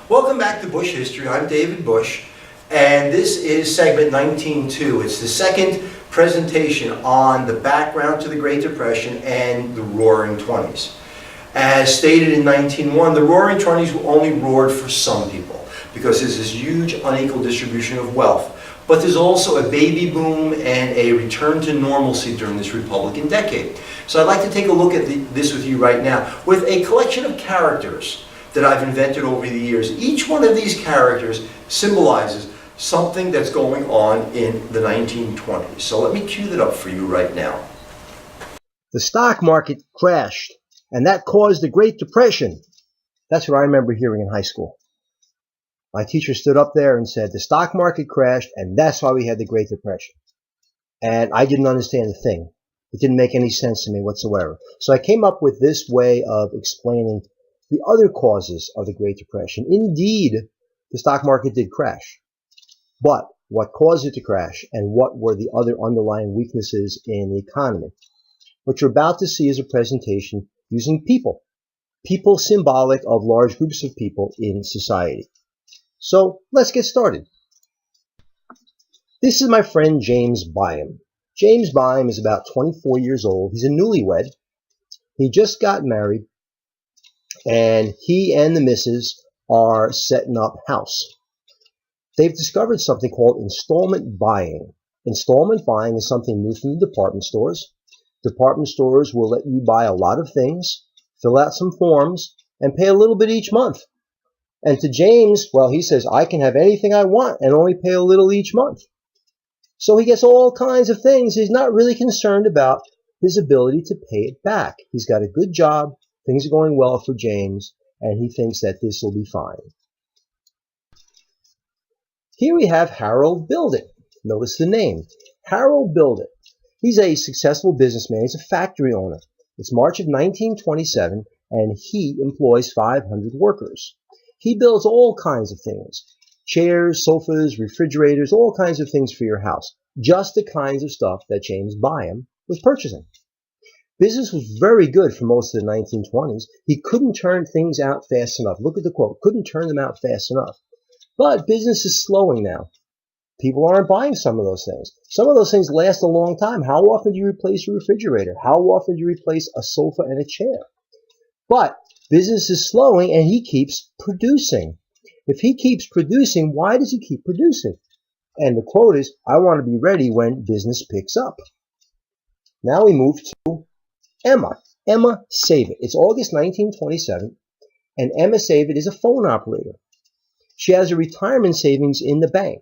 Welcome back to Busch History. I'm David Busch, and this is segment 19.2. It's the second presentation on the background to the Great Depression and the Roaring Twenties. As stated in 19.1, the Roaring Twenties only roared for some people because there's this huge unequal distribution of wealth. But there's also a baby boom and a return to normalcy during this Republican decade. So I'd like to take a look at this with you right now with a collection of characters that I've invented over the years. Each one of these characters symbolizes something that's going on in the 1920s. So let me cue that up for you right now. The stock market crashed, and that caused the Great Depression. That's what I remember hearing in high school. My teacher stood up there and said, the stock market crashed, and that's why we had the Great Depression. And I didn't understand a thing. It didn't make any sense to me whatsoever. So I came up with this way of explaining the other causes of the Great Depression. Indeed, the stock market did crash. But what caused it to crash, and what were the other underlying weaknesses in the economy? What you're about to see is a presentation using people. People symbolic of large groups of people in society. So let's get started. This is my friend James Byam. James Byam is about 24 years old. He's a newlywed. He just got married, and he and the missus are setting up house. They've discovered something called installment buying. Installment buying is something new from the department stores. Department stores will let you buy a lot of things, fill out some forms, and pay a little bit each month. And to James, well, he says, I can have anything I want and only pay a little each month. So he gets all kinds of things. He's not really concerned about his ability to pay it back. He's got a good job. Things are going well for James, and he thinks that this will be fine. Here we have Harold Buildit. Notice the name. Harold Buildit. He's a successful businessman. He's a factory owner. It's March of 1927, and he employs 500 workers. He builds all kinds of things. Chairs, sofas, refrigerators, all kinds of things for your house. Just the kinds of stuff that James Byam was purchasing. Business was very good for most of the 1920s. He couldn't turn things out fast enough. Look at the quote, couldn't turn them out fast enough. But business is slowing now. People aren't buying some of those things. Some of those things last a long time. How often do you replace a refrigerator? How often do you replace a sofa and a chair? But business is slowing, and he keeps producing. If he keeps producing, why does he keep producing? And the quote is, I want to be ready when business picks up. Now we move to Emma Savit. It's August 1927, and Emma Savit is a phone operator. She has a retirement savings in the bank.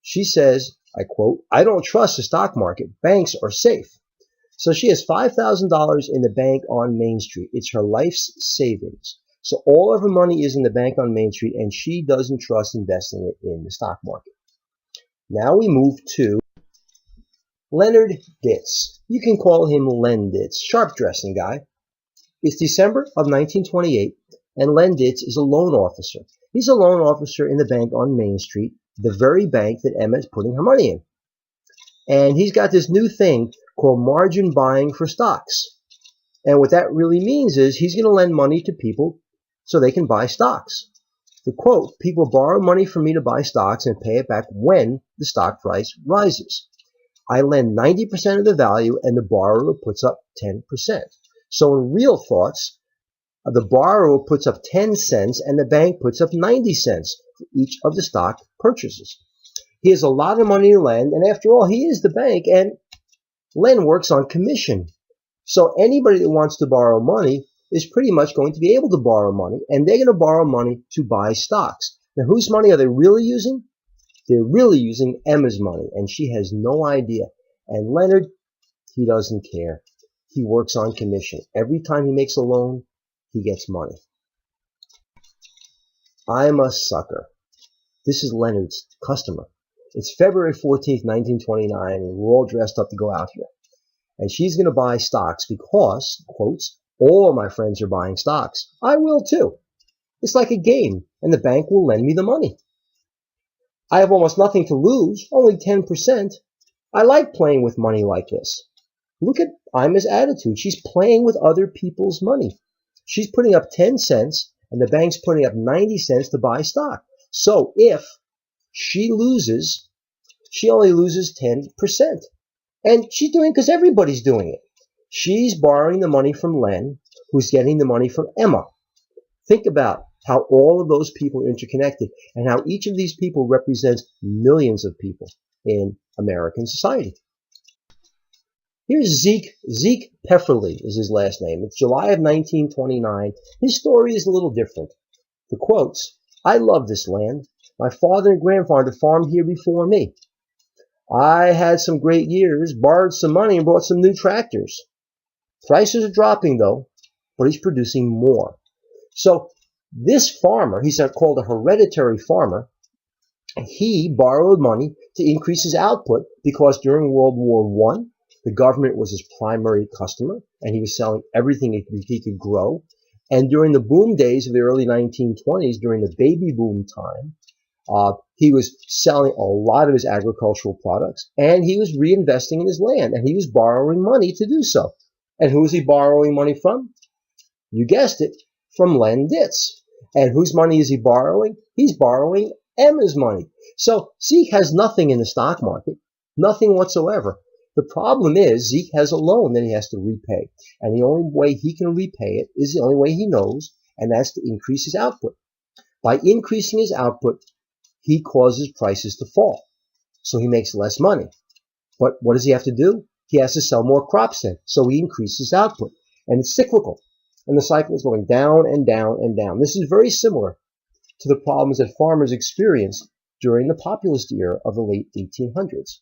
She says, I quote, I don't trust the stock market. Banks are safe. So she has $5,000 in the bank on Main Street. It's her life's savings. So all of her money is in the bank on Main Street, and she doesn't trust investing it in the stock market. Now we move to Leonard Ditz. You can call him Len Ditz, sharp dressing guy. It's December of 1928, and Len Ditz is a loan officer. He's a loan officer in the bank on Main Street, the very bank that Emma is putting her money in. And he's got this new thing called margin buying for stocks. And what that really means is he's going to lend money to people so they can buy stocks. The quote, people borrow money from me to buy stocks and pay it back when the stock price rises. I lend 90% of the value and the borrower puts up 10%. So in real thoughts, the borrower puts up 10 cents and the bank puts up 90 cents for each of the stock purchases. He has a lot of money to lend, and after all, he is the bank, and Len works on commission. So anybody that wants to borrow money is pretty much going to be able to borrow money, and they're going to borrow money to buy stocks. Now, whose money are they really using? They're really using Emma's money, and she has no idea. And Leonard, he doesn't care. He works on commission. Every time he makes a loan, he gets money. I'm a sucker. This is Leonard's customer. It's February 14th, 1929, and we're all dressed up to go out here. And she's going to buy stocks because, quotes, all my friends are buying stocks. I will too. It's like a game, and the bank will lend me the money. I have almost nothing to lose, only 10%. I like playing with money like this. Look at Ima's attitude. She's playing with other people's money. She's putting up 10 cents, and the bank's putting up 90 cents to buy stock. So if she loses, she only loses 10%. And she's doing it because everybody's doing it. She's borrowing the money from Len, who's getting the money from Emma. Think about how all of those people are interconnected and how each of these people represents millions of people in American society. Here's Zeke. Zeke Pefferly is his last name. It's July of 1929. His story is a little different. The quotes, "I love this land. My father and grandfather farmed here before me. I had some great years, borrowed some money, and bought some new tractors. Prices are dropping, though, but he's producing more." So this farmer, he's called a hereditary farmer, he borrowed money to increase his output because during World War I, the government was his primary customer, and he was selling everything he could grow. And during the boom days of the early 1920s, during the baby boom time, he was selling a lot of his agricultural products, and he was reinvesting in his land, and he was borrowing money to do so. And who is he borrowing money from? You guessed it, from Len Ditz. And whose money is he borrowing? He's borrowing Emma's money. So Zeke has nothing in the stock market, nothing whatsoever. The problem is Zeke has a loan that he has to repay, and the only way he can repay it is the only way he knows, and that's to increase his output. By increasing his output, he causes prices to fall, so he makes less money. But what does he have to do? He has to sell more crops then, so he increases output, and it's cyclical, and the cycle is going down and down and down. This is very similar to the problems that farmers experienced during the populist era of the late 1800s.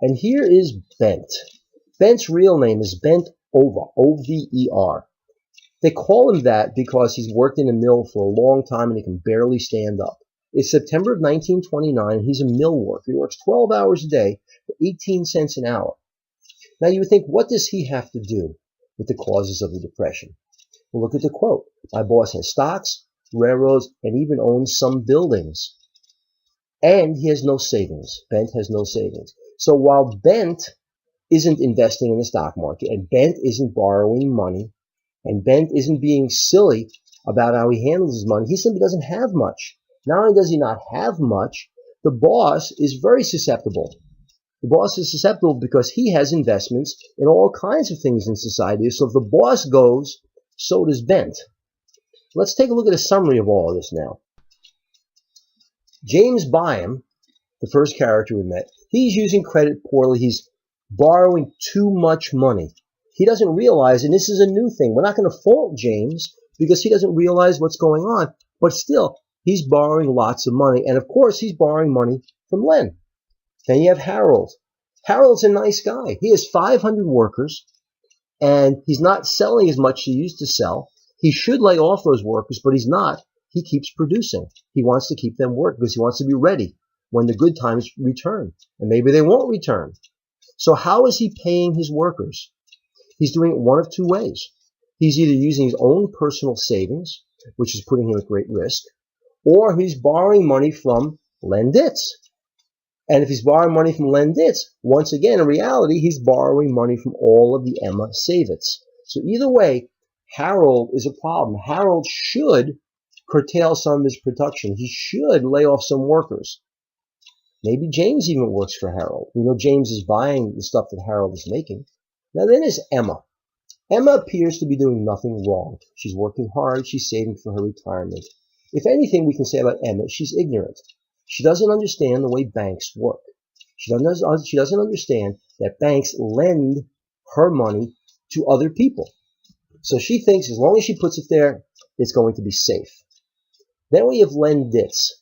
And here is Bent. Bent's real name is Bent Over, O-V-E-R. They call him that because he's worked in a mill for a long time and he can barely stand up. It's September of 1929, and he's a mill worker. He works 12 hours a day for 18 cents an hour. Now you would think, what does he have to do with the causes of the Depression? Well, look at the quote. "My boss has stocks, railroads, and even owns some buildings. And he has no savings." Bent has no savings. So while Bent isn't investing in the stock market, and Bent isn't borrowing money, and Bent isn't being silly about how he handles his money, he simply doesn't have much. Not only does he not have much, the boss is very susceptible. The boss is susceptible because he has investments in all kinds of things in society. So if the boss goes, so does Bent. Let's take a look at a summary of all of this now. James Byam, the first character we met, he's using credit poorly. He's borrowing too much money. He doesn't realize, and this is a new thing, we're not going to fault James because he doesn't realize what's going on, but still, he's borrowing lots of money. And of course, he's borrowing money from Len. Then you have Harold. Harold's a nice guy. He has 500 workers, and he's not selling as much as he used to sell. He should lay off those workers, but he's not. He keeps producing. He wants to keep them working because he wants to be ready when the good times return. And maybe they won't return. So how is he paying his workers? He's doing it one of two ways. He's either using his own personal savings, which is putting him at great risk, or he's borrowing money from Len Ditz. And if he's borrowing money from Len Ditz, once again, in reality, he's borrowing money from all of the Emma Savits. So either way, Harold is a problem. Harold should curtail some of his production. He should lay off some workers. Maybe James even works for Harold. We know James is buying the stuff that Harold is making. Now then there's Emma. Emma appears to be doing nothing wrong. She's working hard. She's saving for her retirement. If anything we can say about Emma, she's ignorant. She doesn't understand the way banks work. She doesn't understand that banks lend her money to other people. So she thinks as long as she puts it there, it's going to be safe. Then we have Len Ditz.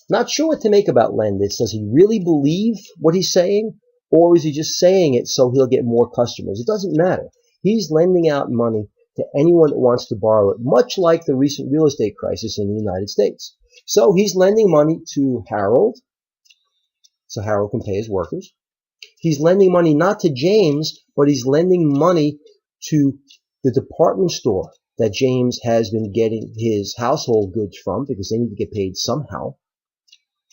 Not sure what to make about Len Ditz. Does he really believe what he's saying? Or is he just saying it so he'll get more customers? It doesn't matter. He's lending out money to anyone that wants to borrow it, much like the recent real estate crisis in the United States. So he's lending money to Harold, so Harold can pay his workers. He's lending money not to James, but he's lending money to the department store that James has been getting his household goods from because they need to get paid somehow.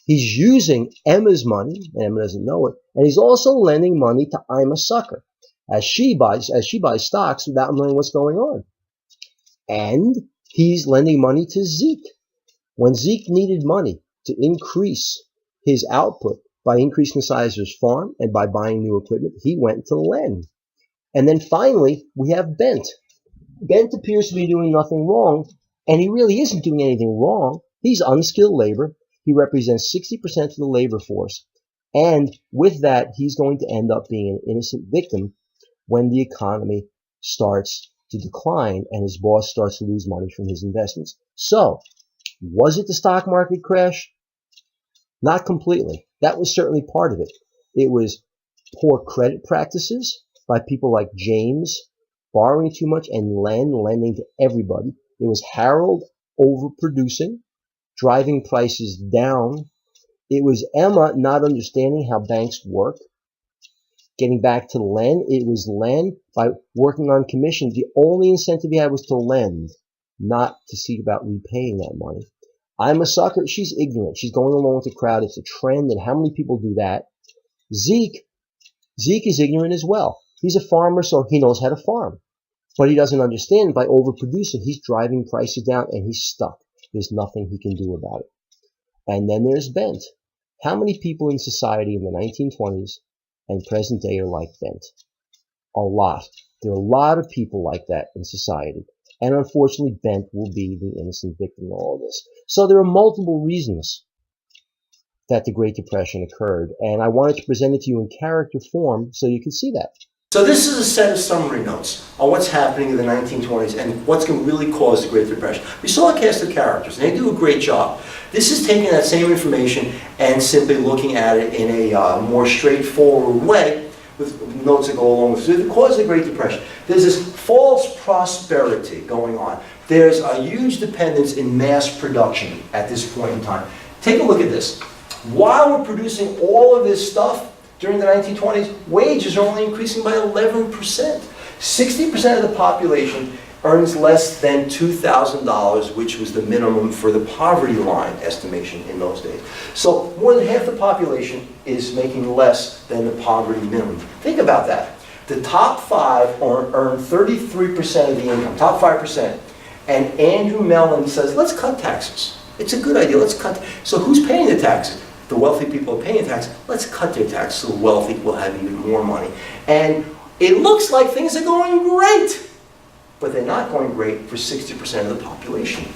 He's using Emma's money, and Emma doesn't know it, and he's also lending money to Ima Sucker as she buys stocks without knowing what's going on. And he's lending money to Zeke. When Zeke needed money to increase his output by increasing the size of his farm and by buying new equipment, he went to lend. And then finally, we have Bent. Bent appears to be doing nothing wrong, and he really isn't doing anything wrong. He's unskilled labor. He represents 60% of the labor force. And with that, he's going to end up being an innocent victim when the economy starts to decline and his boss starts to lose money from his investments. So, was it the stock market crash? Not completely. That was certainly part of it. It was poor credit practices by people like James, borrowing too much, and lending to everybody. It was Harold overproducing, driving prices down. It was Emma not understanding how banks work. Getting back to Len, it was Len by working on commission. The only incentive he had was to lend, not to seek about repaying that money. I'm a sucker. She's ignorant. She's going along with the crowd. It's a trend, and how many people do that? Zeke is ignorant as well. He's a farmer, so he knows how to farm. But he doesn't understand by overproducing. He's driving prices down, and he's stuck. There's nothing he can do about it. And then there's Bent. How many people in society in the 1920s and present day are like Bent? A lot. There are a lot of people like that in society. And unfortunately, Bent will be the innocent victim of all this. So there are multiple reasons that the Great Depression occurred. And I wanted to present it to you in character form so you can see that. So this is a set of summary notes on what's happening in the 1920s and what's going to really cause the Great Depression. We saw a cast of characters, and they do a great job. This is taking that same information and simply looking at it in a more straightforward way with notes that go along with it. So the cause of the Great Depression. There's this false prosperity going on. There's a huge dependence in mass production at this point in time. Take a look at this. While we're producing all of this stuff, during the 1920s, wages are only increasing by 11%. 60% of the population earns less than $2,000, which was the minimum for the poverty line estimation in those days. So more than half the population is making less than the poverty minimum. Think about that. The top 5 earn 33% of the income, top 5%. And Andrew Mellon says, let's cut taxes. It's a good idea, let's cut. So who's paying the taxes? The wealthy people are paying taxes. Let's cut their taxes so the wealthy will have even more money. And it looks like things are going great, but they're not going great for 60% of the population.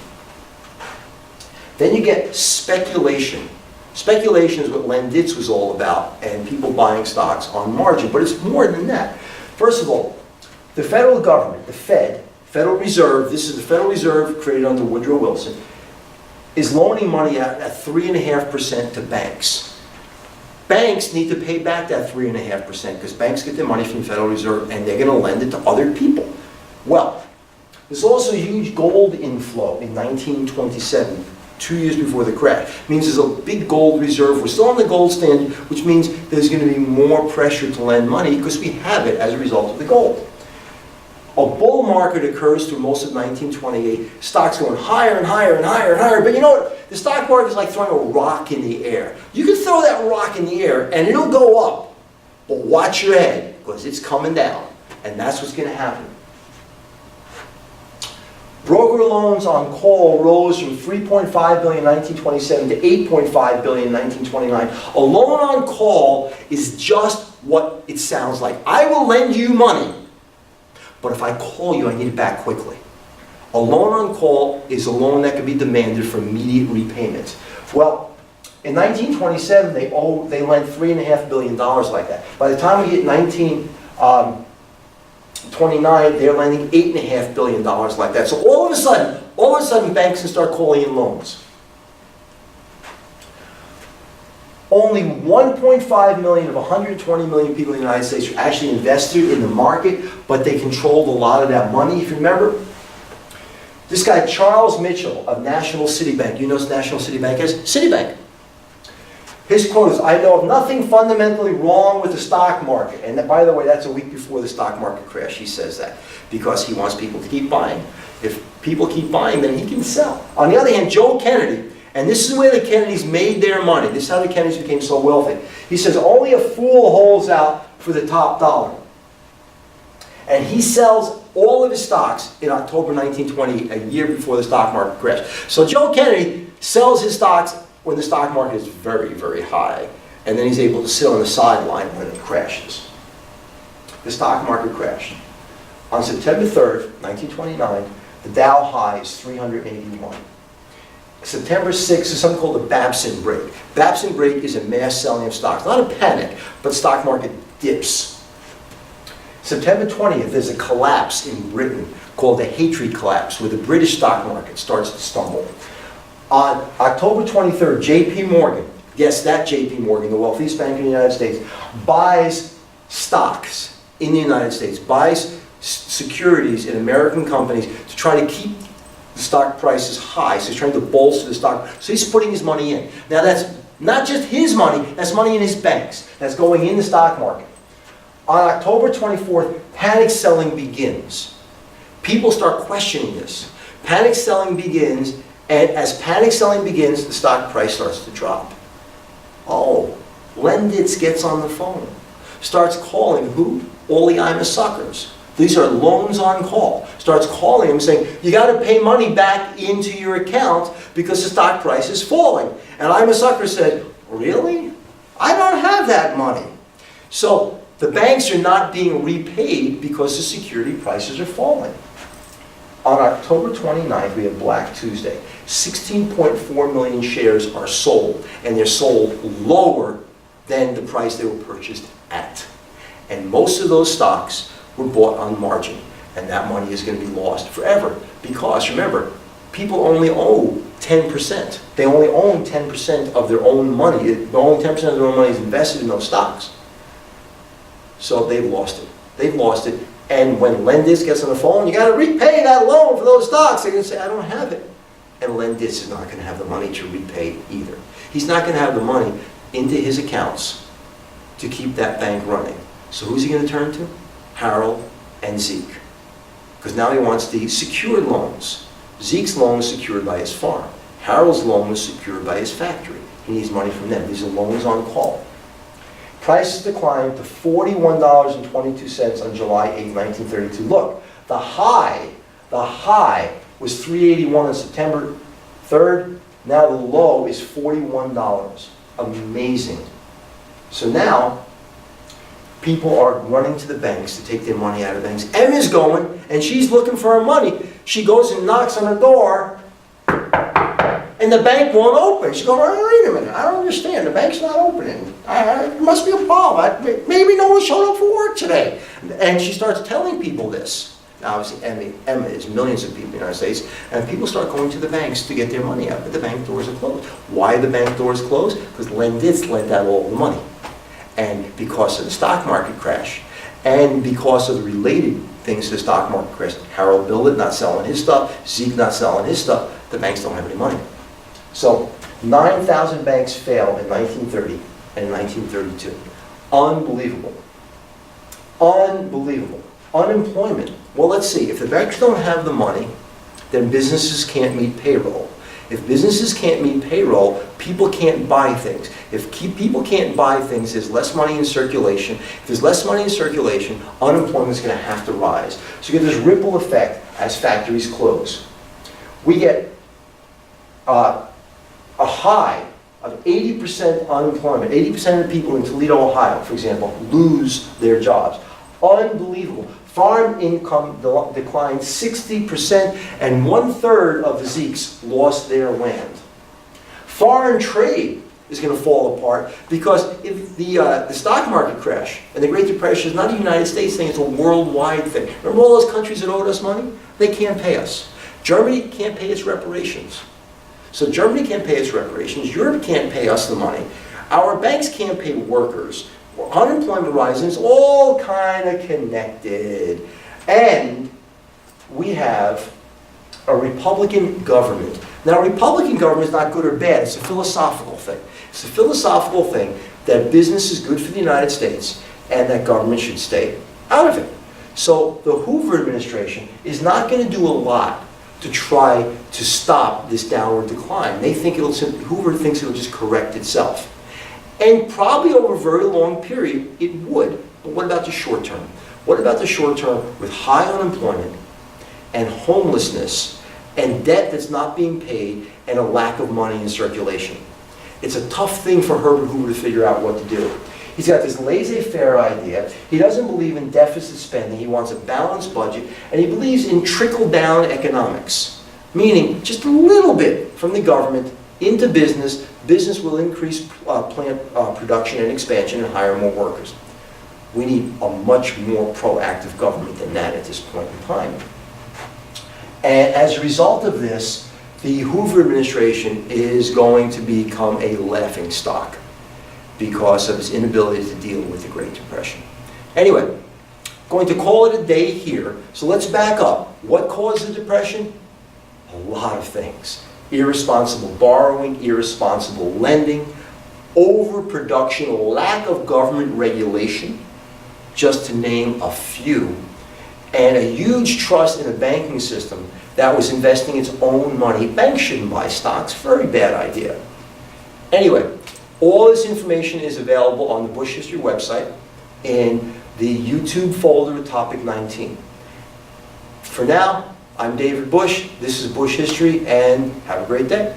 Then you get speculation. Speculation is what Len Ditz was all about, and people buying stocks on margin, but it's more than that. First of all, the federal government, the Fed, Federal Reserve, this is the Federal Reserve created under Woodrow Wilson, is loaning money out at 3.5% to banks. Banks need to pay back that 3.5% because banks get their money from the Federal Reserve and they're going to lend it to other people. Well, there's also a huge gold inflow in 1927, 2 years before the crash. It means there's a big gold reserve. We're still on the gold standard, which means there's going to be more pressure to lend money because we have it as a result of the gold. A bull market occurs through most of 1928. Stocks going higher and higher and higher and higher. But you know what? The stock market is like throwing a rock in the air. You can throw that rock in the air and it'll go up. But watch your head because it's coming down. And that's what's going to happen. Broker loans on call rose from $3.5 billion in 1927 to $8.5 billion in 1929. A loan on call is just what it sounds like. I will lend you money. But if I call you, I need it back quickly. A loan on call is a loan that can be demanded for immediate repayment. Well, in 1927, they lent $3.5 billion like that. By the time we hit 1929, they're lending $8.5 billion like that. So all of a sudden, banks can start calling in loans. Only 1.5 million of 120 million people in the United States are actually invested in the market, but they controlled a lot of that money. If you remember, this guy Charles Mitchell of National City Bank, you know what National City Bank is? Citibank. His quote is, "I know of nothing fundamentally wrong with the stock market." And by the way, that's a week before the stock market crash. He says that because he wants people to keep buying. If people keep buying, then he can sell. On the other hand, Joe Kennedy, and this is where the Kennedys made their money. This is how the Kennedys became so wealthy. He says, only a fool holds out for the top dollar. And he sells all of his stocks in October 1920, a year before the stock market crashed. So Joe Kennedy sells his stocks when the stock market is very, very high, and then he's able to sit on the sideline when it crashes. The stock market crashed. On September 3rd, 1929, the Dow high is 381. September 6th is something called the Babson break. Babson break is a mass selling of stocks, not a panic, but the stock market dips. September 20th, there's a collapse in Britain called the Hatry collapse, where the British stock market starts to stumble. On October 23rd, J.P. Morgan, yes, that J.P. Morgan, the wealthiest bank in the United States, buys stocks in the United States, buys securities in American companies to try to keep the stock prices high. So he's trying to bolster the stock. So he's putting his money in. Now that's not just his money, that's money in his banks. That's going in the stock market. On October 24th, panic selling begins. People start questioning this. Panic selling begins, and as panic selling begins, the stock price starts to drop. Oh, Lenditz gets on the phone, starts calling who? All the I'm a suckers. These are loans on call. Starts calling them saying, you got to pay money back into your account because the stock price is falling. And I'm a sucker said, really? I don't have that money. So the banks are not being repaid because the security prices are falling. On October 29th, we have Black Tuesday. 16.4 million shares are sold, and they're sold lower than the price they were purchased at. And most of those stocks were bought on margin, and that money is going to be lost forever. Because remember, people only owe 10%. They only own 10% of their own money. Only 10% of their own money is invested in those stocks. So they've lost it. They've lost it. And when Lenditz gets on the phone, you got to repay that loan for those stocks. They're going to say, I don't have it. And Lenditz is not going to have the money to repay either. He's not going to have the money into his accounts to keep that bank running. So who's he going to turn to? Harold and Zeke. Because now he wants the secured loans. Zeke's loan was secured by his farm. Harold's loan was secured by his factory. He needs money from them. These are loans on call. Prices declined to $41.22 on July 8, 1932. Look, the high was $3.81 on September 3rd. Now the low is $41. Amazing. So now, people are running to the banks to take their money out of the banks. Emma's going, and she's looking for her money. She goes and knocks on her door, and the bank won't open. She goes, wait a minute, I don't understand. The bank's not opening. It must be a problem. Maybe no one showed up for work today. And she starts telling people this. Now, obviously, Emma is millions of people in the United States, and people start going to the banks to get their money out, but the bank doors are closed. Why are the bank doors closed? Because Lenditz lent out all the money. And because of the stock market crash, and because of the related things to the stock market crash, Harold Bildit not selling his stuff, Zeke not selling his stuff, the banks don't have any money. So 9,000 banks failed in 1930 and 1932. Unbelievable. Unbelievable. Unemployment. Well, let's see. If the banks don't have the money, then businesses can't meet payroll. If businesses can't meet payroll, people can't buy things. If people can't buy things, there's less money in circulation. If there's less money in circulation, unemployment is going to have to rise. So you get this ripple effect as factories close. We get a high of 80% unemployment. 80% of the people in Toledo, Ohio, for example, lose their jobs. Unbelievable. Farm income declined 60%, and 1/3 of the Zekes lost their land. Foreign trade is going to fall apart because if the stock market crash and the Great Depression is not a United States thing, it's a worldwide thing. Remember all those countries that owed us money? They can't pay us. Germany can't pay its reparations. So Germany can't pay its reparations. Europe can't pay us the money. Our banks can't pay workers. Unemployment rises, all kind of connected. And we have a Republican government. Now, a Republican government is not good or bad. It's a philosophical thing. It's a philosophical thing that business is good for the United States and that government should stay out of it. So the Hoover administration is not going to do a lot to try to stop this downward decline. Hoover thinks it'll just correct itself. And probably over a very long period, it would. But what about the short term? What about the short term with high unemployment and homelessness and debt that's not being paid and a lack of money in circulation? It's a tough thing for Herbert Hoover to figure out what to do. He's got this laissez-faire idea. He doesn't believe in deficit spending. He wants a balanced budget, and he believes in trickle-down economics, meaning just a little bit from the government into business. Business will increase plant production and expansion and hire more workers. We need a much more proactive government than that at this point in time. And as a result of this, the Hoover administration is going to become a laughingstock because of its inability to deal with the Great Depression. Anyway, going to call it a day here. So let's back up. What caused the Depression? A lot of things. Irresponsible borrowing, irresponsible lending, overproduction, lack of government regulation, just to name a few, and a huge trust in a banking system that was investing its own money. Banks shouldn't buy stocks. Very bad idea. Anyway, all this information is available on the Busch History website in the YouTube folder with Topic 19. For now, I'm David Busch. This is Busch History, and have a great day.